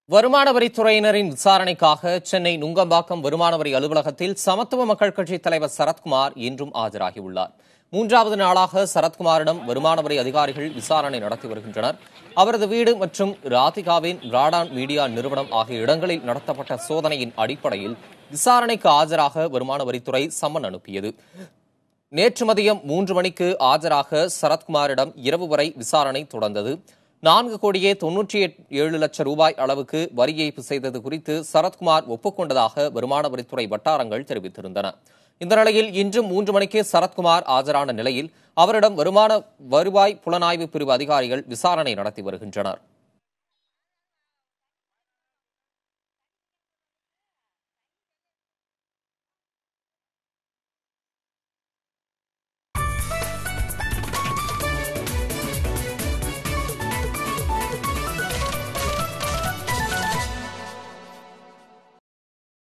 வருமான வரித்துறையினரின் விசாரணைக்காக சென்னை நுங்கம்பாக்கம் வருமான வரி அலுவலகத்தில் சமத்துவ மக்கள் கட்சித் தலைவர் சரத்குமார் இன்றும் ஆஜராகியுள்ளார். 3வது நாளாக சரத்குமாரிடம் வருமான வரி அதிகாரிகள் விசாரணை நடத்தி வருகின்றனர். அவரது வீடு மற்றும் ராதிகாவின் பிராடான் மீடியா நிறுவனம் ஆகிய இடங்களில் நடத்தப்பட்ட சோதனையின் அடிப்படையில் விசாரணைக்கு ஆஜராக வருமான வரித்துறை சம்மன் அனுப்பியது. நேற்று மதியம் 3 மணிக்கு ஆஜராக சரத்குமாரிடம் இரவு வரை விசாரணை தொடர்ந்தது. 4,97,00,000 ரூபாய் அளவுக்கு வரி ஏய்ப்பு செய்தது குறித்து சரத்குமார் ஒப்புக்கொண்டதாக வருமான வரித்துறை வட்டாரங்கள் தெரிவித்திருந்தன. இந்த நிலையில் இன்று 3 மணிக்கு சரத்குமார் ஆஜரான நிலையில் அவரிடம் வருவாய் புலனாய்வு பிரிவு அதிகாரிகள் விசாரணை நடத்தி வருகின்றனர்.